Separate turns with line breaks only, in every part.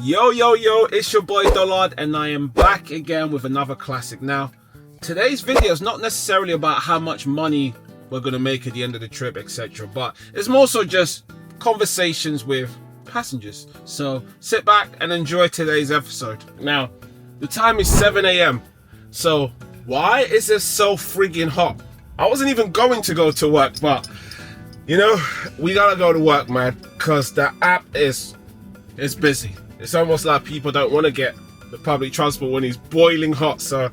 Yo, it's your boy Dollard, and I am back again with another classic. Now, today's video is not necessarily about how much money we're going to make at the end of the trip, etc. But it's more so just conversations with passengers. So sit back and enjoy today's episode. Now, the time is 7 a.m. So why is it so friggin' hot? I wasn't even going to go to work, but you know, we gotta go to work, man, because the app is busy. It's almost like people don't want to get the public transport when it's boiling hot. So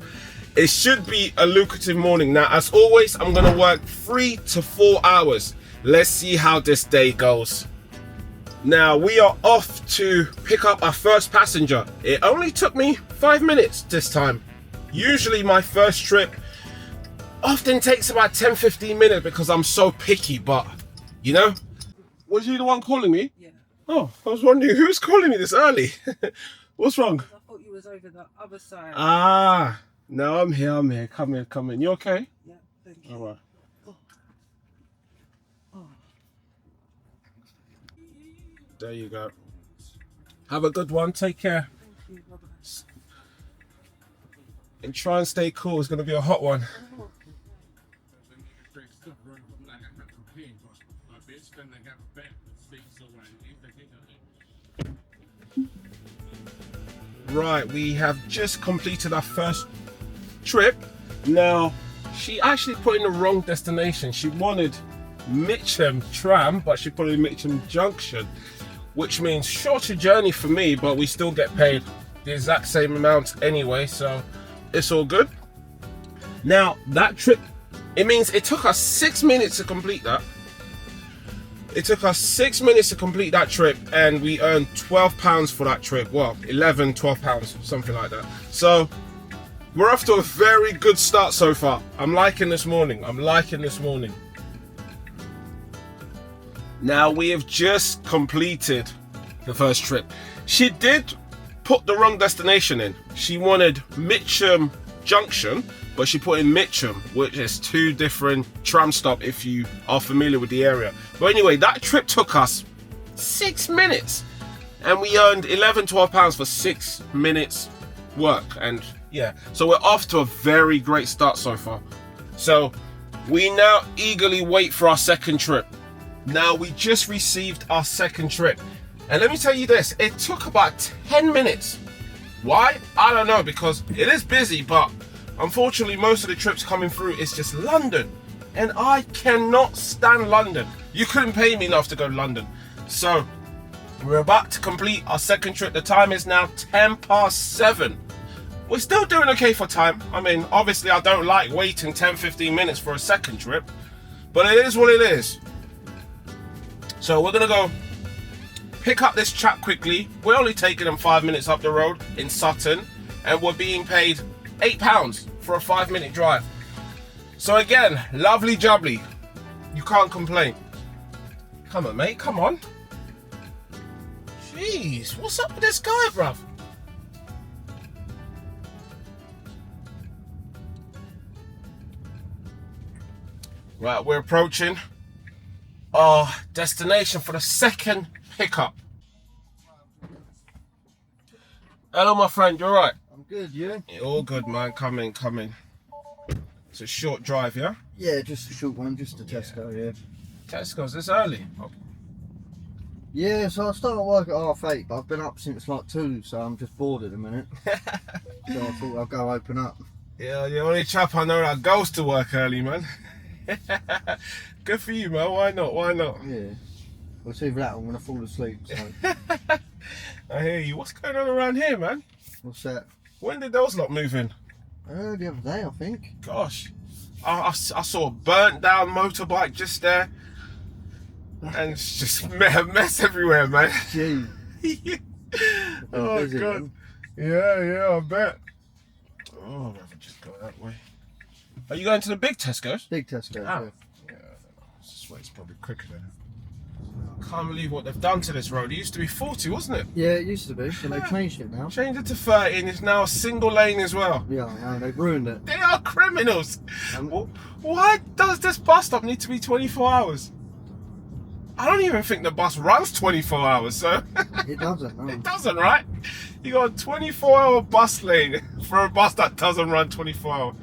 it should be a lucrative morning. Now, as always, I'm going to work 3 to 4 hours. Let's see how this day goes. Now, we are off to pick up our first passenger. It only took me 5 minutes this time. Usually my first trip often takes about 10-15 minutes because I'm so picky, but you know. Was you the one calling me?
Yeah.
Oh, I was wondering who's calling me this early. What's wrong?
I thought you was over the other side.
Ah, no, I'm here. Come in. You okay?
Yeah, thank you.
All right.
Oh.
There you go. Have a good one. Take care.
Thank you. Bye-bye.
And try and stay cool. It's going to be a hot one. Right, we have just completed our first trip. Now, she actually put in the wrong destination. She wanted Mitcham tram, but she put in Mitcham Junction, which means shorter journey for me, but we still get paid the exact same amount anyway, so it's all good. Now, that trip, it means it took us 6 minutes to complete that. It took us 6 minutes to complete that trip, and we earned £12 for that trip. Well, 11, 12 pounds, something like that. So we're off to a very good start so far. I'm liking this morning. Now, we have just completed the first trip. She did put the wrong destination in. She wanted Mitcham Junction, but she put in Mitcham, which is 2 different tram stops if you are familiar with the area. But anyway, that trip took us 6 minutes, and we earned 11, 12 pounds for 6 minutes work. And yeah, so we're off to a very great start so far. So we now eagerly wait for our second trip. Now, we just received our second trip, and let me tell you this, it took about 10 minutes. Why? I don't know, because it is busy, but unfortunately most of the trips coming through is just London, and I cannot stand London. You couldn't pay me enough to go to London. So we're about to complete our second trip. The time is now 7:10. We're still doing okay for time. I mean, obviously I don't like waiting 10-15 minutes for a second trip, but it is what it is. So we're gonna go pick up this chap quickly. We're only taking him 5 minutes up the road in Sutton, and we're being paid £8 for a 5-minute drive. So again, lovely jubbly. You can't complain. Come on, mate, come on. Jeez, what's up with this guy, bruv? Right, we're approaching our destination for the second pickup. Hello, my friend, you alright?
I'm good, you?
Yeah, all good, man. Come in. It's a short drive, yeah?
Yeah, just a short one, just to Tesco, yeah.
Tesco's this early? Oh.
Yeah, so I started work at 8:30, but I've been up since like 2, so I'm just bored at the minute. So I thought I'd go open up.
Yeah, the only chap I know that goes to work early, man. Good for you, man. Why not?
Yeah. Well, it's either that or I'm going to fall asleep, so.
I hear you. What's going on around here, man?
What's that?
When did those lot move in?
The other day, I think.
Gosh. I saw a burnt down motorbike just there. And it's just a mess everywhere, man.
Gee.
Oh,
busy,
God. Yeah, I bet. Oh, I'd rather just go that way. Are you going to the big Tesco's?
Big Tesco, yeah.
Yeah, this way's probably quicker than it. I can't believe what they've done to this road. It used to be 40, wasn't it?
Yeah, it used to be, but they've changed it now.
Changed it to 30 and it's now a single lane as well.
Yeah, I know, they've ruined it.
They are criminals. Why does this bus stop need to be 24 hours? I don't even think the bus runs 24 hours, so
It doesn't. No.
it doesn't, right? You got a 24-hour bus lane for a bus that doesn't run 24 hours.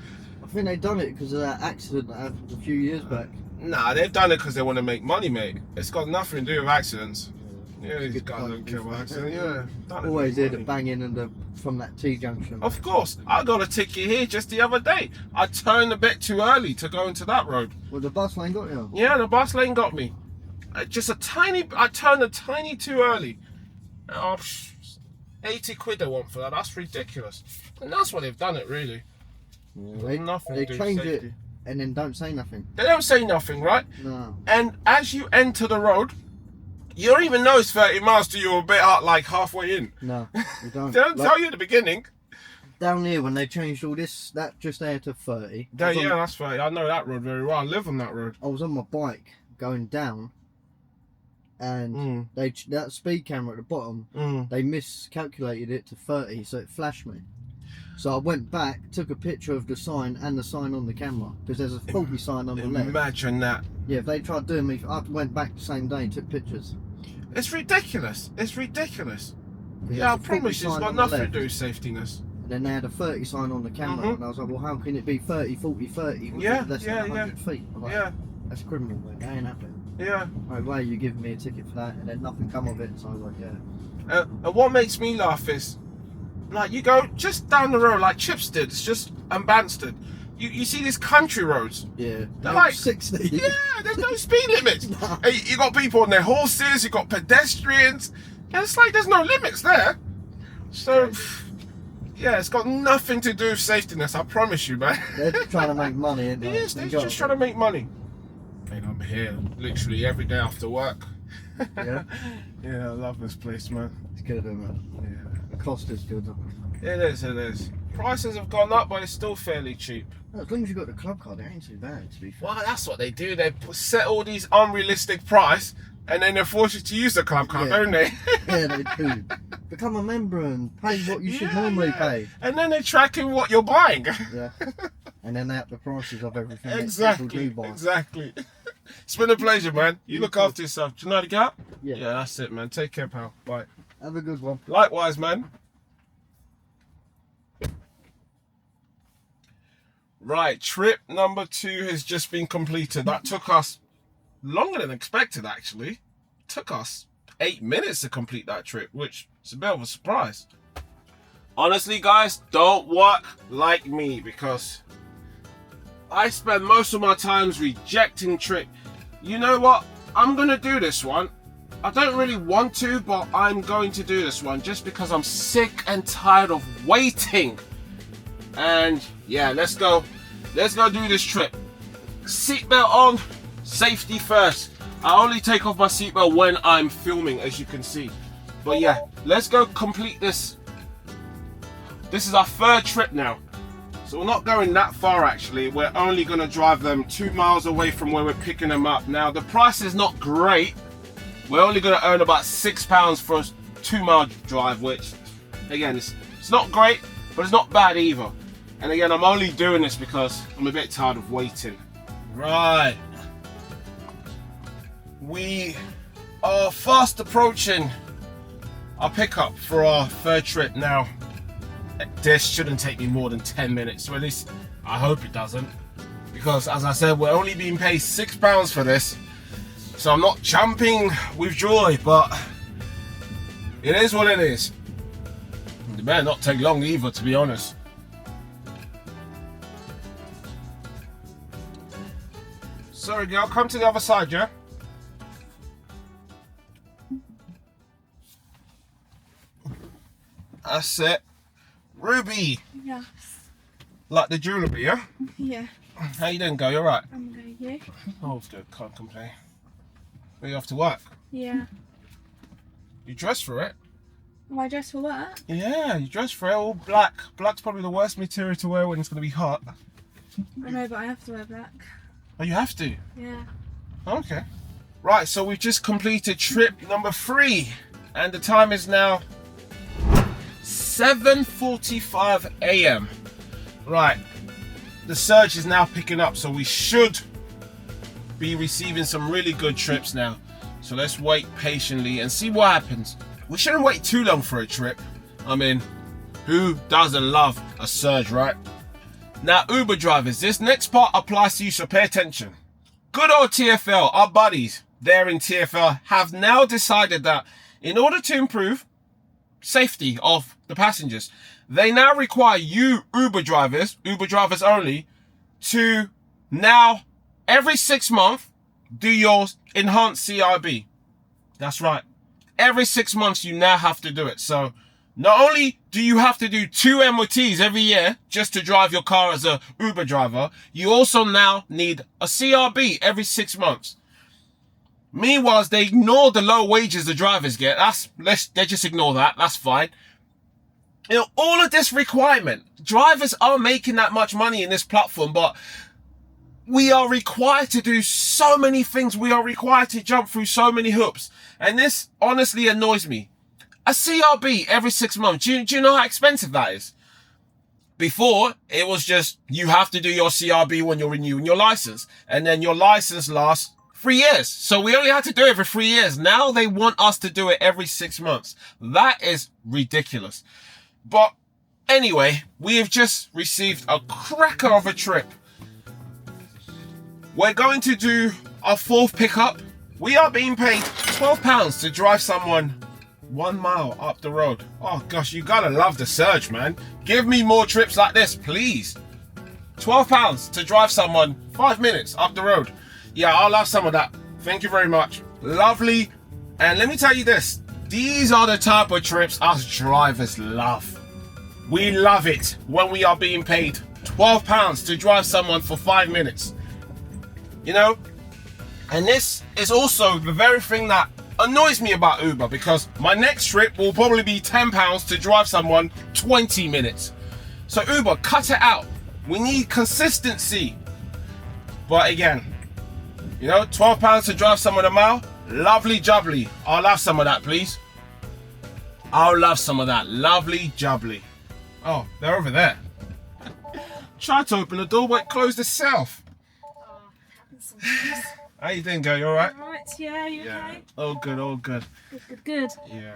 I think they done it because of that accident that happened a few years back.
Nah, they've done it because they want to make money, mate. It's got nothing to do with accidents. Yeah, these
Good
guys
fun.
don't care about accidents. Yeah, done it
Always
for
hear the
money.
banging and from that T-junction.
Of course, I got a ticket here just the other day. I turned a bit too early to go into that road.
Well, the bus lane got you.
Yeah, the bus lane got me. I turned a tiny too early. Oh, 80 quid they want for that. That's ridiculous. And that's why they've done it, really.
Yeah,
Nothing
they
to do with
change
safety.
it and then don't say nothing.
They don't say nothing, right?
No.
And as you enter the road, you don't even know it's 30 miles till you're a bit out, like halfway in.
No, you don't.
They don't
Like,
tell you at the beginning.
down here when they changed all this, that just there to 30.
Yeah, that's right. I know that road very well. I live on that road.
I was on my bike going down, and that speed camera at the bottom, they miscalculated it to 30, so it flashed me. So I went back, took a picture of the sign and the sign on the camera, because there's a 40 sign on the left.
Imagine that.
Yeah, if they tried doing me, I went back the same day and took pictures.
It's ridiculous. It's ridiculous.
There's
Yeah, I
a 40
promise you, it's
sign
got
on the
nothing to
left,
do with safetiness.
and then they had a 30 sign on the camera, and I was like, well, how can it be 30, 40, 30?
Yeah,
less
yeah,
than 100 feet. I'm like,
Yeah,
that's criminal, mate. That ain't happening.
yeah.
Right, why are you giving me a ticket for that? And then nothing come of it, so I was like, yeah.
And what makes me laugh is, like, you go just down the road, like Chips did, it's just, and Banstead. You see these country roads.
Yeah.
They're like
60.
Yeah, there's no speed limits. Hey, you got people on their horses, you got pedestrians. And it's like there's no limits there. So, yeah, it's got nothing to do with safetiness, I promise you, man.
They're just trying to make money, and
It is, they're just trying to make money. And I'm here literally every day after work.
Yeah.
Yeah, I love this place, man.
It's good, isn't it?
Yeah.
The cost is good.
It is, it is. Prices have gone up, but it's still fairly cheap.
As long as you've got the club card, it ain't too bad, to be fair.
Well, that's what they do. They set all these unrealistic price, and then they force you to use the club card,
Yeah.
don't they?
Yeah, they do. Become a member and pay what you should normally pay.
And then they're tracking what you're buying.
Yeah. And then they up the prices of everything that people
Exactly.
do buy.
Exactly. It's been a pleasure, man. You look after yourself. Do you know how to get up?
Yeah.
Yeah, that's it, man. Take care, pal. Bye.
Have a good one.
Likewise, man. Right, trip number 2 has just been completed. That took us longer than expected, actually. It took us 8 minutes to complete that trip, which is a bit of a surprise. Honestly, guys, don't work like me, because I spend most of my times rejecting trip. You know what? I'm going to do this one. I don't really want to, but I'm going to do this one just because I'm sick and tired of waiting. And yeah, let's go do this trip. Seatbelt on, safety first. I only take off my seatbelt when I'm filming, as you can see. But yeah, let's go complete this. This is our 3rd trip now. So we're not going that far, actually. We're only gonna drive them 2 miles away from where we're picking them up. Now, the price is not great. We're only gonna earn about £6 for a 2-mile drive, which, again, it's not great, but it's not bad either. And again, I'm only doing this because I'm a bit tired of waiting. Right. We are fast approaching our pickup for our 3rd trip now. This shouldn't take me more than 10 minutes, or at least I hope it doesn't. Because as I said, we're only being paid £6 for this. So I'm not jumping with joy, but it is what it is. It better not take long either, to be honest. Sorry, girl, come to the other side, yeah? That's it. Ruby,
Yes.
like the jewellery, yeah?
Yeah.
How you doing, girl? You alright?
I'm going to you.
Oh, good. Can't complain. Are you off to work?
Yeah.
You dressed for it?
Am I dressed for work?
Yeah, you dressed for it. All black. Black's probably the worst material to wear when it's going to be hot.
I know, but I have to wear black.
Oh, you have to?
Yeah.
Okay. Right, so we've just completed trip number 3. And the time is now 7:45 a.m. Right. The surge is now picking up, so we should be receiving some really good trips now. So let's wait patiently and see what happens. We shouldn't wait too long for a trip. I mean, who doesn't love a surge, right? Now, Uber drivers, this next part applies to you, so pay attention. Good old TfL, our buddies there in TfL, have now decided that in order to improve safety of the passengers, they now require you Uber drivers only, to now every 6 months do your enhanced CRB. That's right. Every 6 months you now have to do it. So not only do you have to do 2 MOTs every year just to drive your car as a Uber driver, you also now need a CRB every 6 months. Meanwhile, they ignore the low wages the drivers get. They just ignore that. That's fine. You know, all of this requirement, drivers are making that much money in this platform, but we are required to do so many things. We are required to jump through so many hoops. And this honestly annoys me. A CRB every 6 months. Do you know how expensive that is? Before, it was just, you have to do your CRB when you're renewing your license. And then your license lasts 3 years. So we only had to do it for 3 years. Now they want us to do it every 6 months. That is ridiculous. But anyway, we have just received a cracker of a trip. We're going to do our 4th pickup. We are being paid £12 to drive someone 1 mile up the road. Oh gosh, you gotta love the surge, man. Give me more trips like this, please. £12 to drive someone 5 minutes up the road. Yeah, I'll love some of that. Thank you very much. Lovely. And let me tell you this. These are the type of trips us drivers love. We love it when we are being paid £12 to drive someone for 5 minutes. You know? And this is also the very thing that annoys me about Uber, because my next trip will probably be £10 to drive someone 20 minutes. So Uber, cut it out. We need consistency. But again, you know, £12 to drive someone a mile, lovely jubbly. I'll have some of that, please. I'll love some of that, lovely jubbly. Oh, they're over there. Tried to open the door, but it closed itself. How you doing, girl? You alright?
Alright, yeah, you okay?
All good, all good.
Good.
Yeah.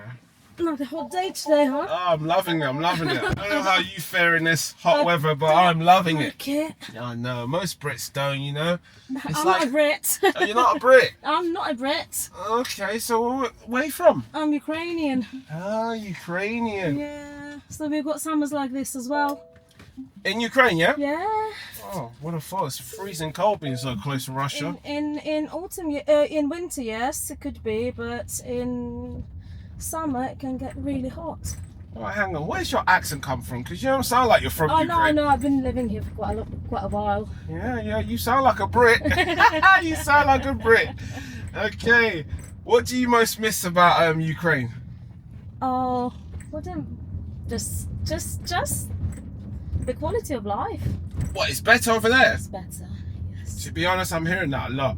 Another hot day today, huh?
Oh, I'm loving it, I'm loving it. I don't know how you fare in this hot weather, but I'm loving it.
Okay.
I know, most Brits don't, you know. It's
I'm
like,
not a Brit.
oh, you're not a Brit?
I'm not a Brit.
Okay, so where are you from?
I'm Ukrainian.
Ah, Ukrainian.
Yeah. So we've got summers like this as well.
In Ukraine, yeah?
Yeah.
Oh, what a thought. It's freezing cold being so close to Russia.
In autumn, in winter, yes, it could be, but in summer it can get really hot.
Oh, hang on. Where's your accent come from? Because you don't sound like you're from
I
Ukraine.
know. I've been living here for quite a while.
Yeah, you sound like a Brit. You sound like a Brit. Okay. What do you most miss about Ukraine?
Oh, just the quality of life.
What, it's better over there?
It's better. Yes.
To be honest, I'm hearing that a lot.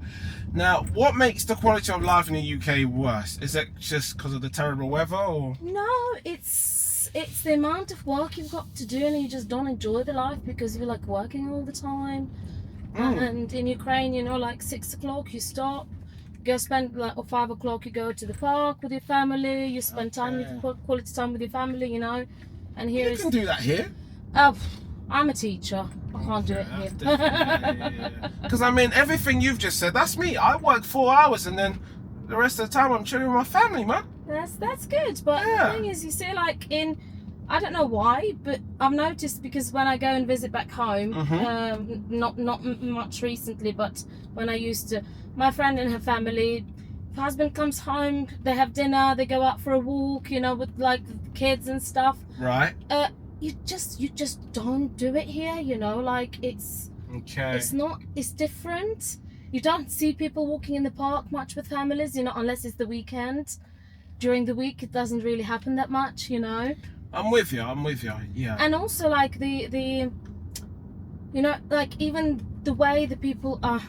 Now, what makes the quality of life in the UK worse? Is it just because of the terrible weather, or?
No, it's the amount of work you've got to do, and you just don't enjoy the life because you're like working all the time. And in Ukraine, you know, like 6 o'clock you stop, go spend like, or 5 o'clock you go to the park with your family. You spend time with quality time with your family, you know. And here
You can do that here.
I'm a teacher. I can't do it here.
Because I mean, everything you've just said, that's me. I work 4 hours and then the rest of the time I'm chilling with my family, man.
That's good, but
Yeah.
the thing is, you see, like I don't know why, but I've noticed, because when I go and visit back home, not much recently, but when I used to, my friend and her family, husband comes home, they have dinner, they go out for a walk, you know, with like kids and stuff.
Right.
You just don't do it here, you know, like it's different. You don't see people walking in the park much with families, you know, unless it's the weekend. During the week it doesn't really happen that much, you know.
I'm with you, yeah.
And also like the you know, like even the way the people are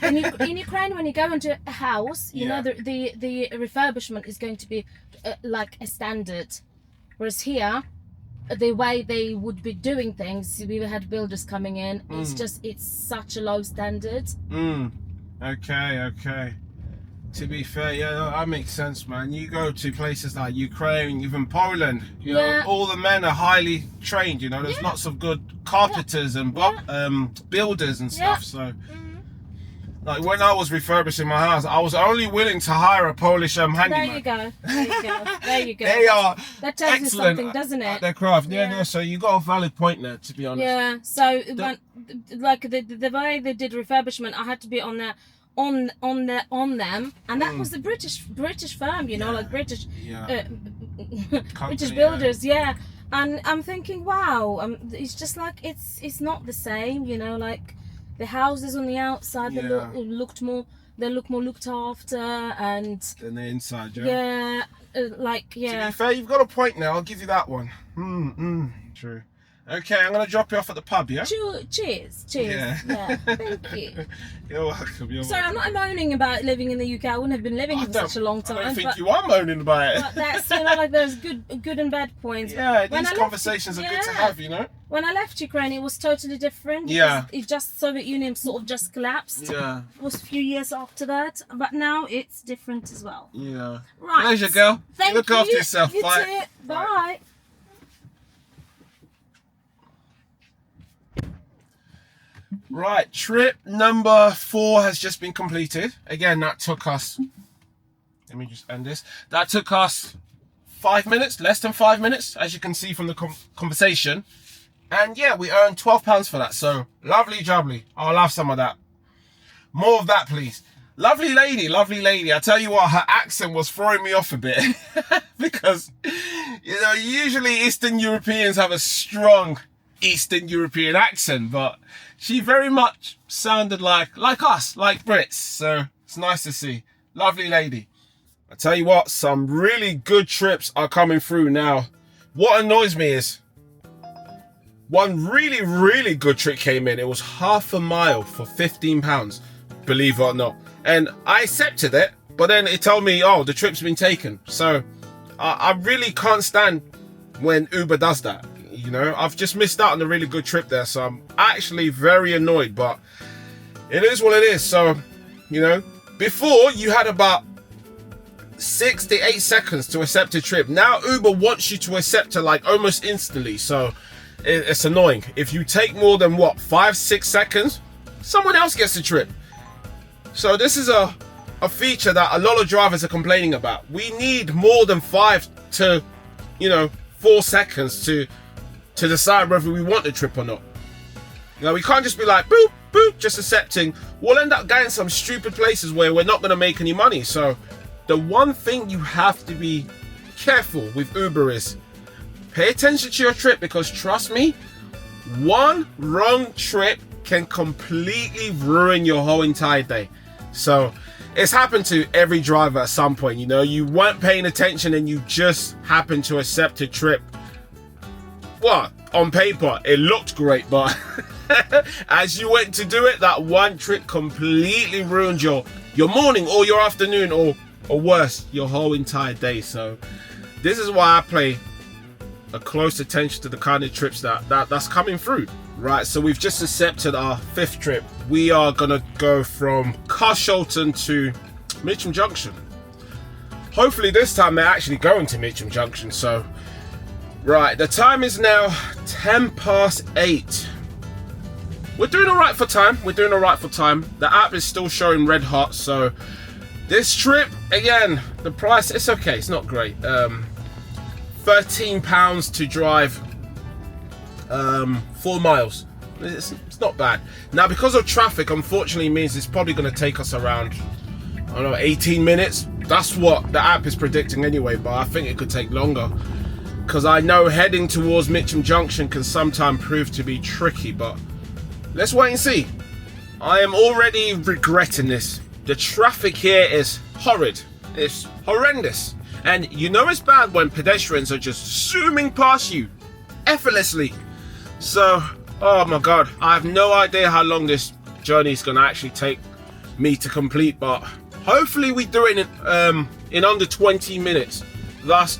in Ukraine, when you go into a house, you know, the refurbishment is going to be like a standard. Whereas here, the way they would be doing things, we had builders coming in, it's such a low standard.
Okay. To be fair, yeah, that makes sense, man. You go to places like Ukraine, even Poland, you know, all the men are highly trained, you know, there's lots of good carpenters and builders and stuff, so... Like when I was refurbishing my house, I was only willing to hire a Polish handyman.
There you go. There you go. There you go.
They are
that tells you
excellent
something, doesn't
at
it?
their craft. Yeah, no, so you got a valid point there, to be honest.
Yeah. So like the way they did refurbishment, I had to be on there, on them, and that was the British firm, you know, like British British builders, And I'm thinking, wow, it's just like it's not the same, you know, like. The houses on the outside, they look more looked after, and
then the inside,
To be
fair, you've got a point now. I'll give you that one. True. Okay, I'm gonna drop you off at the pub. Yeah.
Cheers. Yeah. Thank you.
You're welcome.
Sorry, I'm not moaning about living in the UK. I wouldn't have been living here for such a long time.
I don't think you are moaning about it.
But that's, you know, like there's good and bad points.
Yeah, these conversations are good to have, you know.
When I left Ukraine, it was totally different. It just Soviet Union sort of just collapsed.
Yeah.
It was a few years after that, but now it's different as well.
Yeah.
Right.
Pleasure, girl.
Thank
Look
you.
after yourself.
You
Bye.
too. Bye.
Right, trip number 4 has just been completed. Again, that took us, let me just end this. That took us 5 minutes, less than 5 minutes, as you can see from the conversation. And yeah, we earned £12 for that. So lovely jubbly. I'll have some of that. More of that, please. Lovely lady. I tell you what, her accent was throwing me off a bit. Because, you know, usually Eastern Europeans have a strong Eastern European accent, but she very much sounded like us, like Brits. So it's nice to see. Lovely lady. I tell you what, some really good trips are coming through now. What annoys me is one really good trip came in. It was half a mile for £15, believe it or not. And I accepted it, but then it told me, oh, the trip's been taken. So I really can't stand when Uber does that. You know, I've just missed out on a really good trip there. So I'm actually very annoyed, but it is what it is. So, you know, before you had about 6 to 8 seconds to accept a trip. Now Uber wants you to accept it like almost instantly. So it's annoying. If you take more than 5-6 seconds, someone else gets the trip. So this is a feature that a lot of drivers are complaining about. We need more than 5 to, 4 seconds to decide whether we want the trip or not. You know, we can't just be like, boop, boop, just accepting. We'll end up getting some stupid places where we're not going to make any money. So the one thing you have to be careful with Uber is pay attention to your trip, because trust me, one wrong trip can completely ruin your whole entire day. So it's happened to every driver at some point. You know, you weren't paying attention and you just happened to accept a trip. What? On paper, it looked great, but as you went to do it, that one trip completely ruined your morning or your afternoon, or worse, your whole entire day. So this is why I pay a close attention to the kind of trips that's coming through. Right, so we've just accepted our 5th trip. We are gonna go from Carshalton to Mitcham Junction. Hopefully this time they're actually going to Mitcham Junction. So right, the time is now 8:10. We're doing all right for time. The app is still showing red hot. So this trip, again, the price, it's okay. It's not great. £13 to drive 4 miles. It's not bad. Now, because of traffic, unfortunately, means it's probably going to take us around, 18 minutes. That's what the app is predicting anyway, but I think it could take longer, because I know heading towards Mitcham Junction can sometimes prove to be tricky, but let's wait and see. I am already regretting this. The traffic here is horrid. It's horrendous. And you know it's bad when pedestrians are just zooming past you effortlessly. So, oh my God, I have no idea how long this journey is going to actually take me to complete, but hopefully we do it in under 20 minutes. That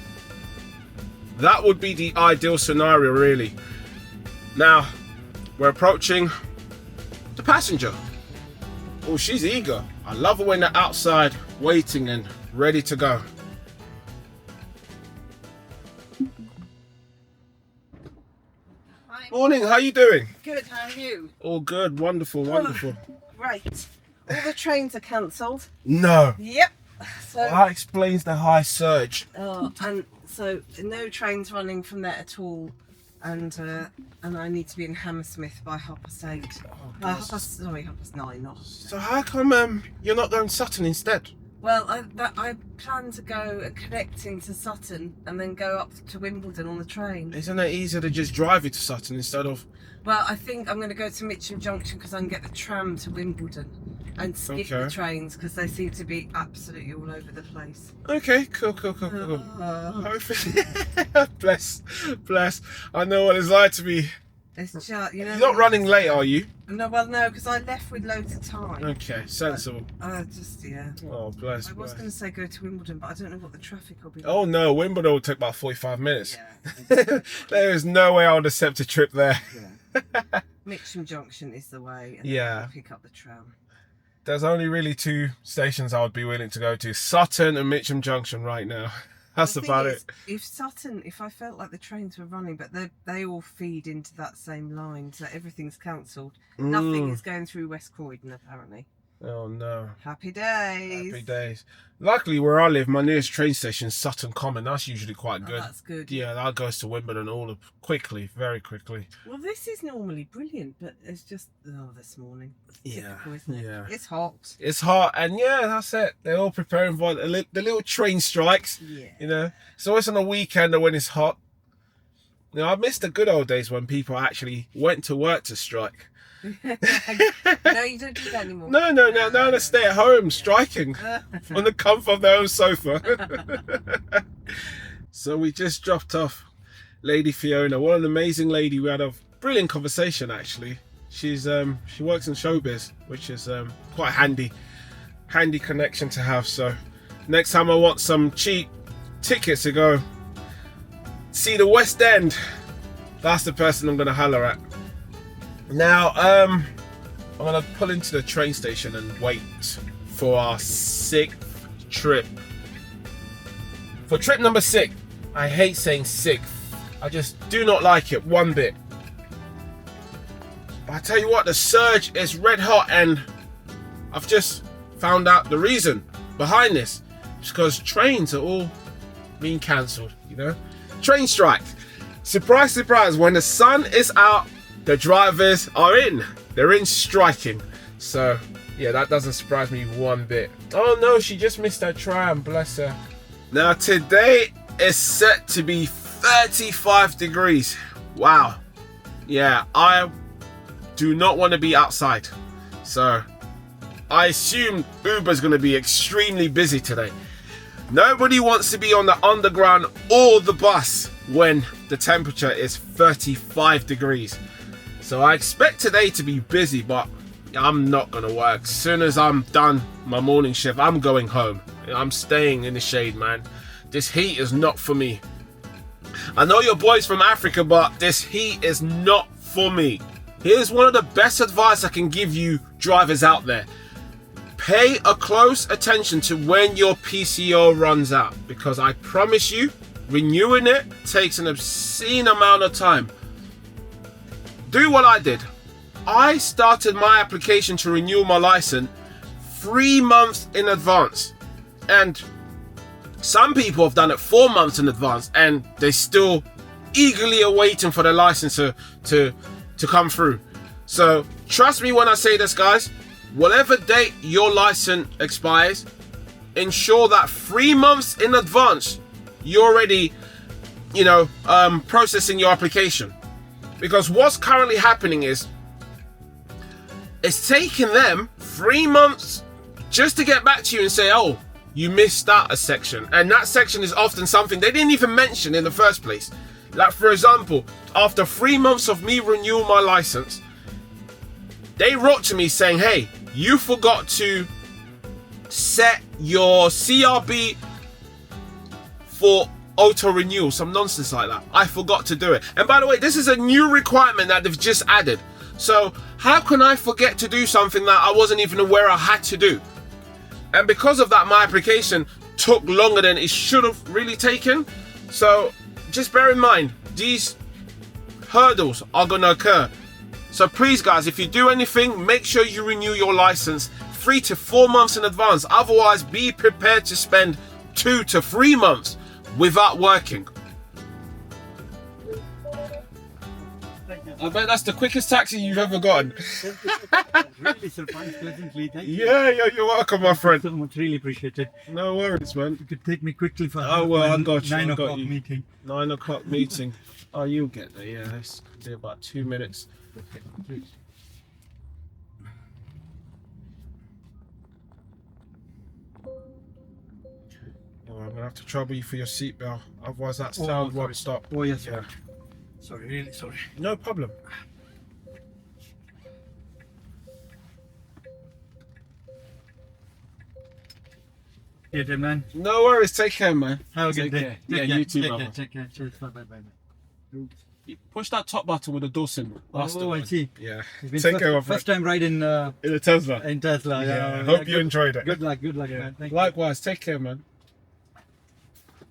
would be the ideal scenario, really. Now, we're approaching the passenger. Oh, she's eager. I love it when they're outside waiting and ready to go.
Hi.
Morning, how you doing?
Good, how are you?
All good, wonderful, wonderful.
Great. All the trains are cancelled.
No,
Yep. So,
that explains the high surge.
and so no trains running from there at all. And I need to be in Hammersmith by 8:30. Half past 9, not.
So how come you're not going Sutton instead?
Well, I plan to go connecting to Sutton and then go up to Wimbledon on the train.
Isn't it easier to just drive you to Sutton instead of...
Well, I think I'm going to go to Mitcham Junction because I can get the tram to Wimbledon and skip the trains because they seem to be absolutely all over the place.
Okay, cool. Hopefully... bless. I know what it's like to be...
It's just, you know,
You're not running late, are you?
No, because I left with loads of time.
Okay, sensible.
Yeah.
Oh, bless.
I was going to say go to Wimbledon, but I don't know what the traffic will be like.
Oh no, Wimbledon will take about 45 minutes.
Yeah.
There is no way I would accept a trip there.
Yeah. Mitcham Junction is the way. And
Yeah.
then I'll pick up the tram.
There's only really 2 stations I would be willing to go to. Sutton and Mitcham Junction right now. That's
The
about
thing
it.
is, if I felt like the trains were running, but they all feed into that same line, so everything's cancelled. Nothing is going through West Croydon, apparently.
Oh no.
Happy days.
Happy days. Luckily where I live, my nearest train station is Sutton Common. That's usually quite good.
Oh, that's good.
Yeah, that goes to Wimbledon very quickly.
Well, this is normally brilliant, but it's just this morning. It's typical, isn't it?
Yeah.
It's hot.
It's hot, and yeah, that's it. They're all preparing for the little train strikes.
Yeah.
You know, so it's on a weekend or when it's hot. You know, I miss the good old days when people actually went to work to strike.
No, you don't do that anymore.
No, they stay at home striking on the comfort of their own sofa. So we just dropped off Lady Fiona. What an amazing lady. We had a brilliant conversation actually. She's she works in showbiz, which is quite handy connection to have. So next time I want some cheap tickets to go see the West End, that's the person I'm gonna holler at. Now, I'm gonna pull into the train station and wait for our 6th trip. For trip number 6, I hate saying 6th. I just do not like it one bit. But I tell you what, the surge is red hot, and I've just found out the reason behind this. It's because trains are all being cancelled, you know? Train strike. Surprise, surprise, when the sun is out, the drivers are in. They're in striking. So, yeah, that doesn't surprise me one bit. Oh no, she just missed her tram, bless her. Now, today is set to be 35 degrees. Wow. Yeah, I do not want to be outside. So, I assume Uber's going to be extremely busy today. Nobody wants to be on the underground or the bus when the temperature is 35 degrees. So I expect today to be busy, but I'm not gonna work. As soon as I'm done my morning shift, I'm going home. I'm staying in the shade, man. This heat is not for me. I know your boy's from Africa, but this heat is not for me. Here's one of the best advice I can give you drivers out there. Pay a close attention to when your PCO runs out, because I promise you, renewing it takes an obscene amount of time. Do what I did. I started my application to renew my license 3 months in advance, and some people have done it 4 months in advance, and they still eagerly are waiting for their license to come through. So trust me when I say this, guys. Whatever date your license expires, ensure that 3 months in advance you're already, processing your application. Because what's currently happening is it's taking them 3 months just to get back to you and say, oh, you missed out a section. And that section is often something they didn't even mention in the first place. Like, for example, after 3 months of me renewing my license, they wrote to me saying, hey, you forgot to set your CRB for auto renewal, some nonsense like that. I forgot to do it. And by the way, this is a new requirement that they've just added. So how can I forget to do something that I wasn't even aware I had to do? And because of that, my application took longer than it should have really taken. So just bear in mind, these hurdles are going to occur. So please guys, if you do anything, make sure you renew your license 3 to 4 months in advance. Otherwise, be prepared to spend 2 to 3 months without working. I bet that's the quickest taxi you've ever gotten.
Really surprised pleasantly. Thank you.
Yeah, you're welcome, my friend.
So much, really appreciate it.
No worries, man.
You could take me quickly for
Oh, well, I got you.
9
I got
o'clock
you.
meeting.
9 o'clock meeting. Oh, you'll get there. Yeah, it's be about 2 minutes. Oh, I'm gonna have to trouble you for your seatbelt. Otherwise, that sound won't stop.
Oh yes,
Yeah.
Sorry, really sorry.
No problem.
Yeah, dear man.
No worries. Take care, man.
Have a
Take
good day.
care.
Take
Yeah,
care.
you too,
Take
brother.
care. Take care. Cheers. Bye bye bye.
Push that top button with the door symbol. That's the
Oh, I
one.
see.
Yeah.
It's been
Take care, my friend.
first time ride in
In a Tesla.
Tesla.
Yeah. Hope you
good,
enjoyed it.
Good luck,
Yeah.
man. Thank
Likewise. Take care, man.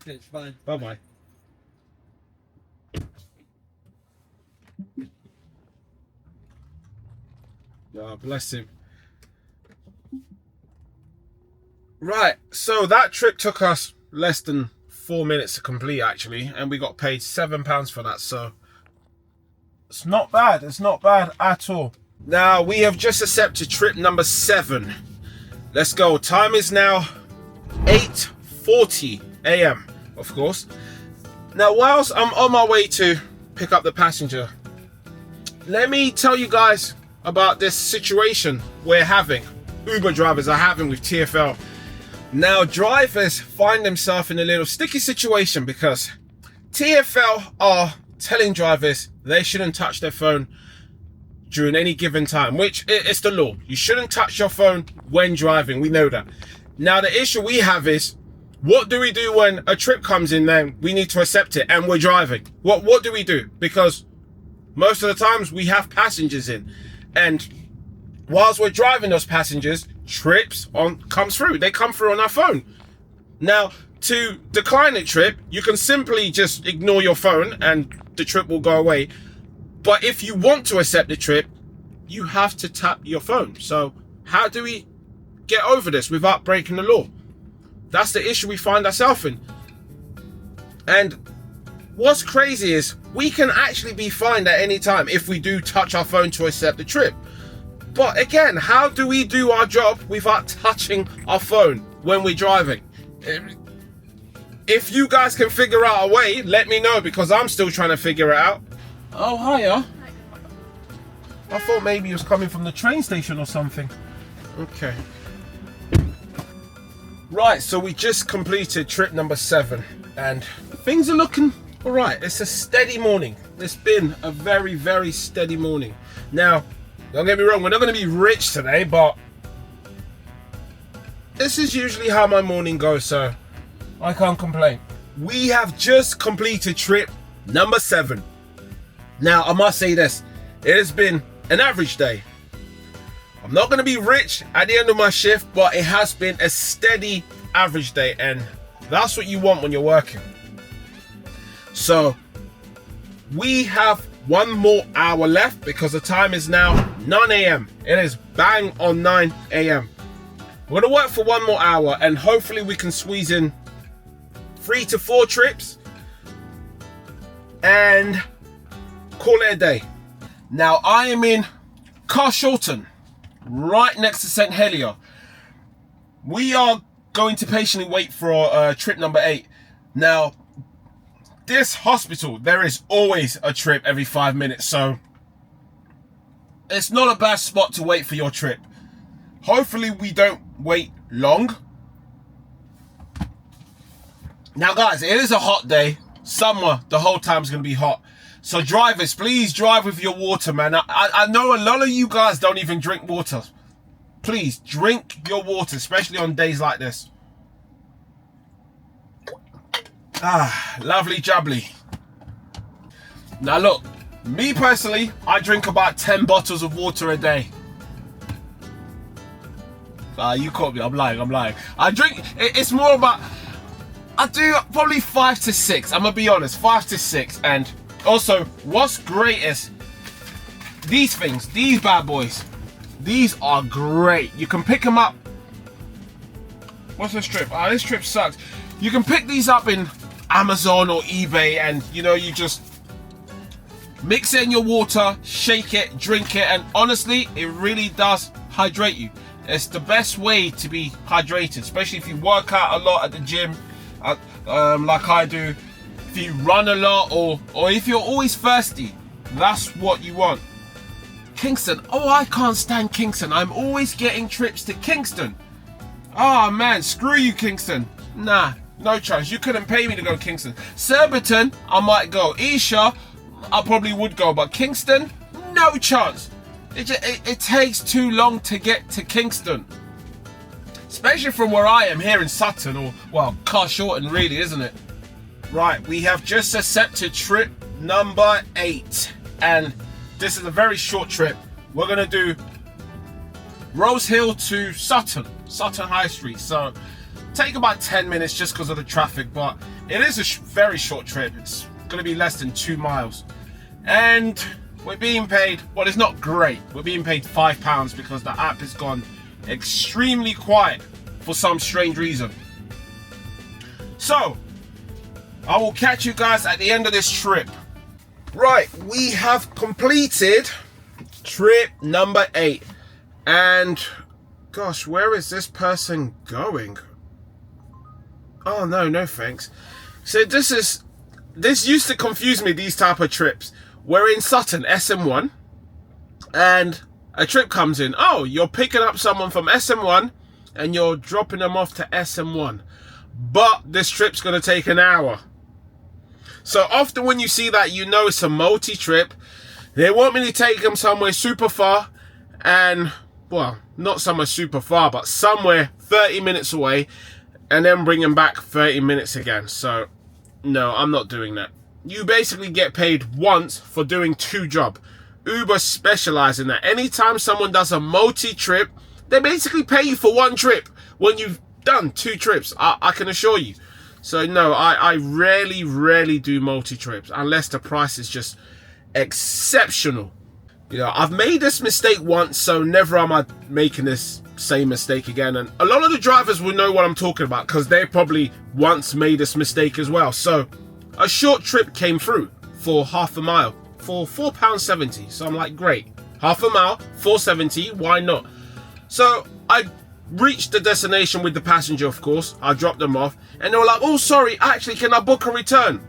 you. Cheers. Bye.
Bye bye. God bless him. Right, so that trip took us less than 4 minutes to complete actually, and we got paid £7 for that, so it's not bad. It's not bad at all. Now we have just accepted trip number 7. Let's go. Time is now 8:40 a.m. of course. Now whilst I'm on my way to pick up the passenger, let me tell you guys about this situation we're having, Uber drivers are having with TfL. Now drivers find themselves in a little sticky situation because TfL are telling drivers they shouldn't touch their phone during any given time, which it's the law. You shouldn't touch your phone when driving, we know that. Now the issue we have is, what do we do when a trip comes in, then we need to accept it and we're driving? What do we do? Because most of the times we have passengers in, and whilst we're driving those passengers, trips comes through. They come through on our phone. Now, to decline a trip, you can simply just ignore your phone and the trip will go away. But if you want to accept the trip, you have to tap your phone. So how do we get over this without breaking the law? That's the issue we find ourselves in. And what's crazy is we can actually be fined at any time if we do touch our phone to accept the trip. But again, how do we do our job without touching our phone when we're driving? If you guys can figure out a way, let me know, because I'm still trying to figure it out. Oh, hiya. I thought maybe it was coming from the train station or something. Okay. Right, so we just completed trip number 7 and things are looking all right. It's a steady morning. It's been a very, very steady morning. Now, don't get me wrong, we're not going to be rich today, but this is usually how my morning goes, so I can't complain. We have just completed trip number 7. Now, I must say this, it has been an average day. I'm not going to be rich at the end of my shift, but it has been a steady average day, and that's what you want when you're working. So, we have 1 more hour left because the time is now 9 a.m. It is bang on 9 a.m. We're going to work for 1 more hour and hopefully we can squeeze in 3 to 4 trips and call it a day. Now I am in Carshalton, right next to St. Helier. We are going to patiently wait for trip number 8. Now, this hospital, there is always a trip every 5 minutes, so it's not a bad spot to wait for your trip. Hopefully we don't wait long. Now guys, it is a hot day. Summer, the whole time is going to be hot. So drivers, please drive with your water, man. I know a lot of you guys don't even drink water. Please drink your water, especially on days like this. Ah, lovely jubbly. Now look, me personally, I drink about 10 bottles of water a day. You caught me. I'm lying. I drink. It's more about. I do probably 5 to 6. I'm gonna be honest, 5 to 6. And also, what's great is these things. These bad boys. These are great. You can pick them up. What's this strip? This strip sucks. You can pick these up in Amazon or eBay, and you know, you just mix it in your water, shake it, drink it, and honestly, it really does hydrate you. It's the best way to be hydrated, especially if you work out a lot at the gym, like I do. If you run a lot, or if you're always thirsty, that's what you want. Kingston. Oh, I can't stand Kingston. I'm always getting trips to Kingston. Oh man, screw you, Kingston. Nah, no chance. You couldn't pay me to go to Kingston. Surbiton, I might go. Esher, I probably would go, but Kingston, no chance. It takes too long to get to Kingston, especially from where I am here in Sutton, or well, Carshalton, really, isn't it? Right, we have just accepted trip number 8, and this is a very short trip. We're gonna do Rose Hill to Sutton High Street. So take about 10 minutes just because of the traffic, but it is a very short trip. It's gonna be less than 2 miles, and we're being paid, well, it's not great. We're being paid £5 because the app has gone extremely quiet for some strange reason. So I will catch you guys at the end of this trip. Right, we have completed trip number 8, and gosh, where is this person going? Oh no thanks. So this used to confuse me, these type of trips. We're in Sutton, SM1, and a trip comes in. Oh, you're picking up someone from SM1 and you're dropping them off to SM1, but this trip's gonna take an hour. So often when you see that, you know it's a multi-trip. They want me to take them somewhere super far, and well, not somewhere super far, but somewhere 30 minutes away, and then bring them back 30 minutes again. So no, I'm not doing that. You basically get paid once for doing 2 jobs. Uber specialize in that. Anytime someone does a multi-trip, they basically pay you for 1 trip when you've done 2 trips, I can assure you. So no, I rarely do multi-trips unless the price is just exceptional. You know, I've made this mistake once, so never am I making this same mistake again. And a lot of the drivers will know what I'm talking about because they probably once made this mistake as well. So a short trip came through for half a mile for £4.70. So I'm like, great, half a mile, £4.70, why not? So I reached the destination with the passenger, of course. I dropped them off, and they were like, oh, sorry, actually, can I book a return?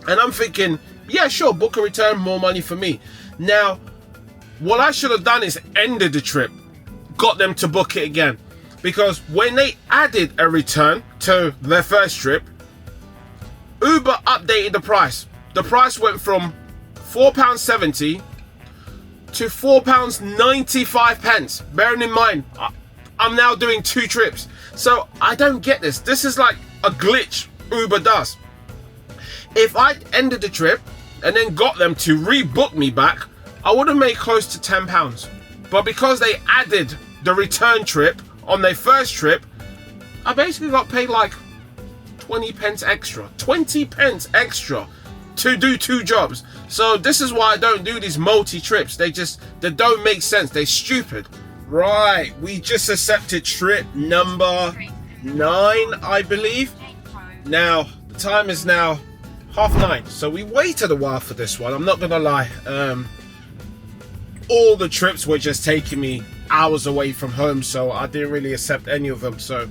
And I'm thinking, yeah, sure, book a return, more money for me. Now, what I should have done is ended the trip, got them to book it again. Because when they added a return to their first trip, Uber updated the price. The price went from £4.70 to £4.95. Bearing in mind, I'm now doing 2 trips. So I don't get this. This is like a glitch Uber does. If I ended the trip and then got them to rebook me back, I would have made close to £10. But because they added the return trip on their first trip, I basically got paid like 20 pence extra. 20 pence extra to do 2 jobs. So this is why I don't do these multi-trips. They don't make sense. They're stupid. Right, we just accepted trip number 9, I believe. Now, the time is now 9:30. So we waited a while for this one. I'm not gonna lie. All the trips were just taking me hours away from home, so I didn't really accept any of them. So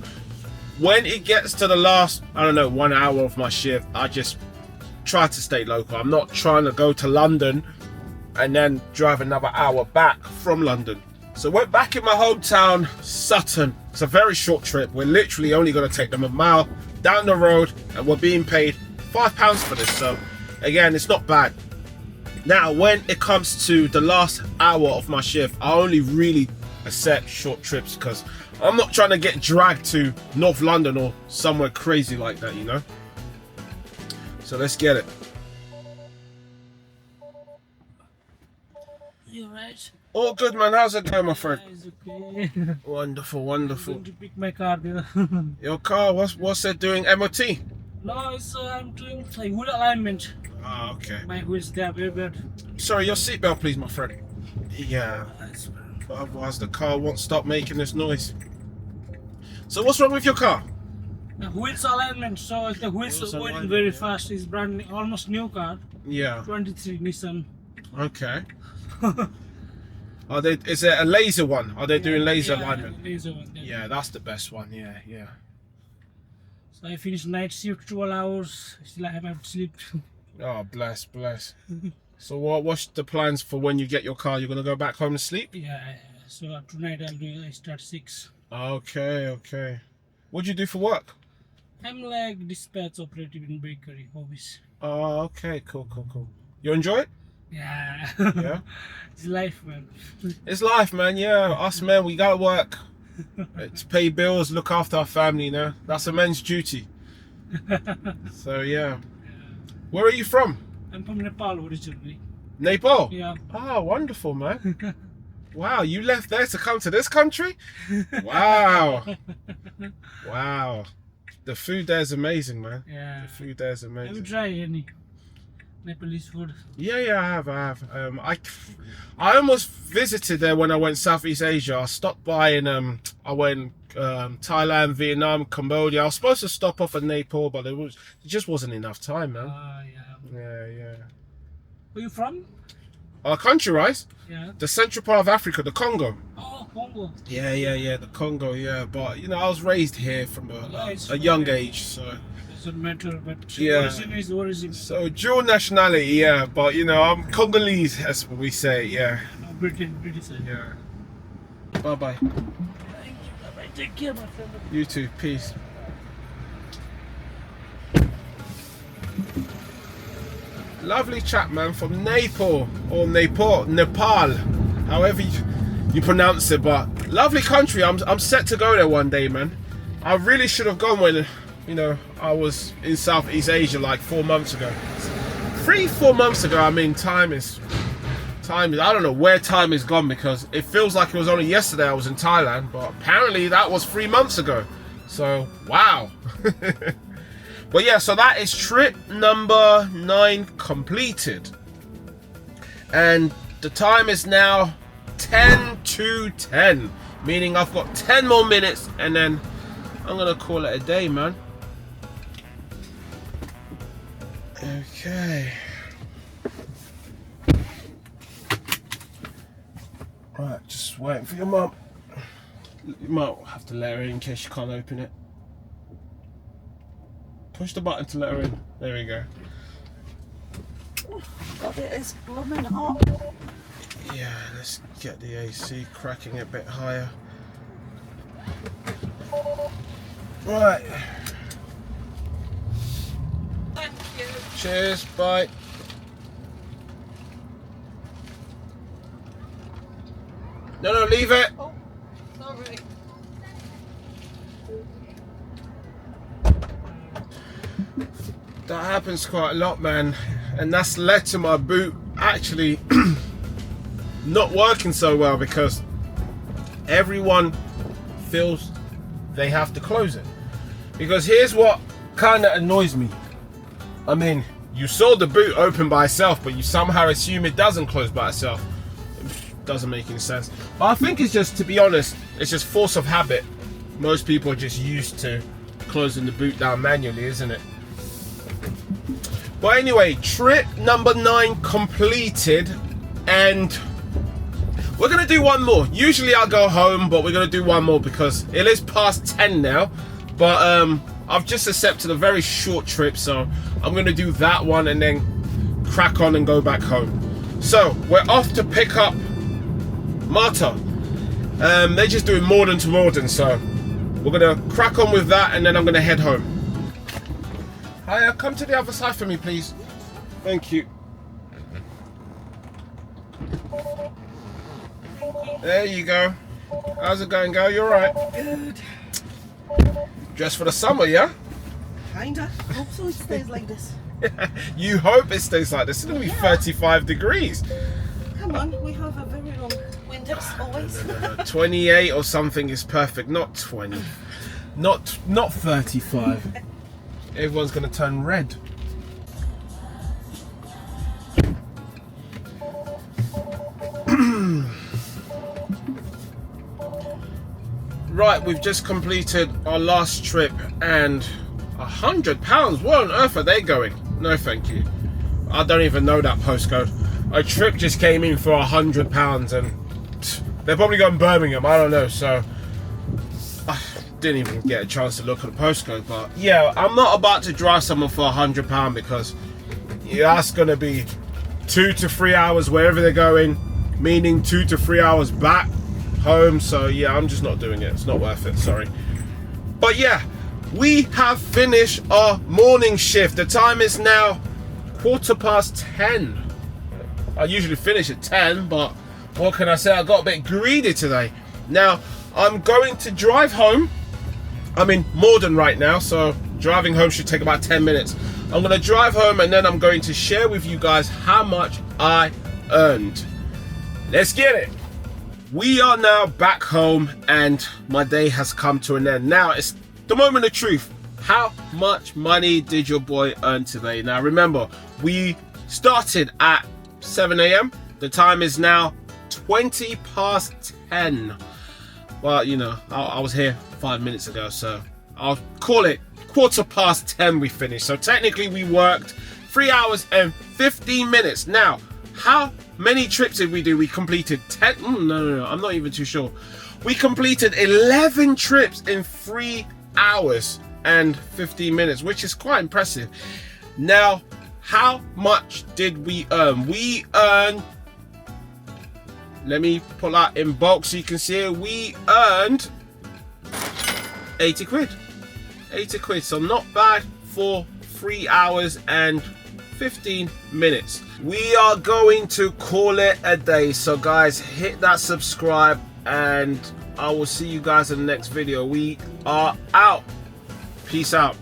when it gets to the last, I don't know, 1 hour of my shift, I just try to stay local. I'm not trying to go to London and then drive another hour back from London. So we're back in my hometown, Sutton. It's a very short trip. We're literally only going to take them a mile down the road, and we're being paid £5 for this. So again, it's not bad. Now, when it comes to the last hour of my shift, I only really accept short trips because I'm not trying to get dragged to North London or somewhere crazy like that, you know? So let's get it.
You right?
All good, man. How's it going, my friend?
It's okay.
Wonderful,
I'm
wonderful.
going to pick my car there.
Your car, what's it doing? MOT?
No, it's I'm doing like wheel alignment.
Ah, okay.
My wheels they are very bad.
Sorry, your seatbelt, please, my friend. Yeah. Otherwise, the car won't stop making this noise. So, what's wrong with your car?
The wheels alignment. So the wheels
Wheels
are going
alignment.
very fast. It's brand new, almost new car.
Yeah.
23 Nissan.
Okay. Is it a laser one? Are they doing laser alignment?
Laser one.
Yeah, that's the best one. Yeah, yeah.
So I finished night shift 12 hours. Still I haven't slept.
Oh, bless, bless. So what's the plans for when you get your car? You're gonna go back home and sleep?
Yeah. So tonight I start 6.
Okay, okay. What do you do for work?
I'm like dispatch operative in bakery hobbies.
Oh, okay, cool, cool, cool. You enjoy it?
Yeah.
Yeah.
It's life, man.
It's life, man. Yeah, us men, we gotta work to pay bills, look after our family. You know, that's a man's duty. So yeah. Where are you from?
I'm from Nepal originally.
Nepal.
Yeah.
Oh, wonderful, man. Wow, you left there to come to this country? Wow. Wow. The food there's amazing, man.
Yeah.
The food there's
Have you
amazing.
tried any Nepalese food?
Yeah, I have. I almost visited there when I went Southeast Asia. I stopped by in I went Thailand, Vietnam, Cambodia. I was supposed to stop off at Nepal, but it just wasn't enough time, man.
Yeah.
Yeah.
Where you from?
Our country, right?
Yeah.
The central part of Africa, the Congo.
Oh, Congo.
Yeah, the Congo, yeah. But you know, I was raised here from
it's
a young
fine.
age, so
Doesn't matter, but
Yeah.
origin is origin.
so dual nationality, yeah. But you know, I'm Congolese, that's what we say, yeah.
No, British.
Yeah. Bye bye.
Thank you. Bye-bye. Take care, my friend.
You too. Peace. Lovely chap, man, from Nepal or Nepal, however you pronounce it. But lovely country. I'm set to go there one day, man. I really should have gone when, you know, I was in Southeast Asia like 4 months ago. 3-4 months ago. I mean, time is. I don't know where time is gone because it feels like it was only yesterday I was in Thailand, but apparently that was 3 months ago. So wow. But yeah, so that is trip number 9 completed. And the time is now 10 to 10. Meaning I've got 10 more minutes and then I'm gonna call it a day, man. Okay. Right, just waiting for your mum. You might have to let her in case she can't open it. Push the button to let her in. There we go.
God, it is blooming hot.
Yeah, let's get the AC cracking a bit higher. Right.
Thank you.
Cheers, bye. No, leave it.
Oh, sorry.
That happens quite a lot, man. And that's led to my boot actually not working so well because everyone feels they have to close it. Because here's what kind of annoys me. I mean, you saw the boot open by itself, but you somehow assume it doesn't close by itself. It doesn't make any sense. But I think it's just, to be honest, it's just force of habit. Most people are just used to closing the boot down manually, isn't it? But anyway, trip number 9 completed, and we're gonna do one more. Usually I'll go home, but we're gonna do one more because it is past 10 now. But I've just accepted a very short trip, so I'm gonna do that one and then crack on and go back home. So we're off to pick up Marta. They're just doing Morden to Morden, so we're gonna crack on with that and then I'm gonna head home. Hiya, come to the other side for me, please. Thank you. There you go. How's it going, girl? You alright?
Good.
Dressed for the summer, yeah?
Kinda. I hope so it stays like this.
You hope it stays like this. It's gonna be 35 degrees.
Come on, we have a very long windows always.
No. 28 or something is perfect, not 20. Not 35. Everyone's gonna turn red. Right, we've just completed our last trip and £100. Where on earth are they going? No, thank you. I don't even know that postcode. A trip just came in for £100 and they're probably going Birmingham. I don't know. So I didn't even get a chance to look at the postcode. But yeah, I'm not about to drive someone for £100 because that's gonna be 2 to 3 hours wherever they're going, meaning 2 to 3 hours back home. So yeah, I'm just not doing it. It's not worth it. Sorry. But yeah, we have finished our morning shift. The time is now 10:15. I usually finish at 10, but what can I say? I got a bit greedy today. Now I'm going to drive home. I'm in Morden right now, so driving home should take about 10 minutes. I'm going to drive home and then I'm going to share with you guys how much I earned. Let's get it. We are now back home and my day has come to an end. Now it's the moment of truth. How much money did your boy earn today? Now remember, we started at 7 a.m. The time is now 20 past 10. Well, you know, I was here 5 minutes ago, so I'll call it 10:15 we finished. So technically we worked 3 hours and 15 minutes. Now, how many trips did we do? We completed 10. No, I'm not even too sure. We completed 11 trips in 3 hours and 15 minutes, which is quite impressive. Now, how much did we earn? We earned, let me pull out in bulk so you can see it. We earned 80 quid. 80 quid, so not bad for 3 hours and 15 minutes. We are going to call it a day. So guys, hit that subscribe and I will see you guys in the next video. We are out. Peace out.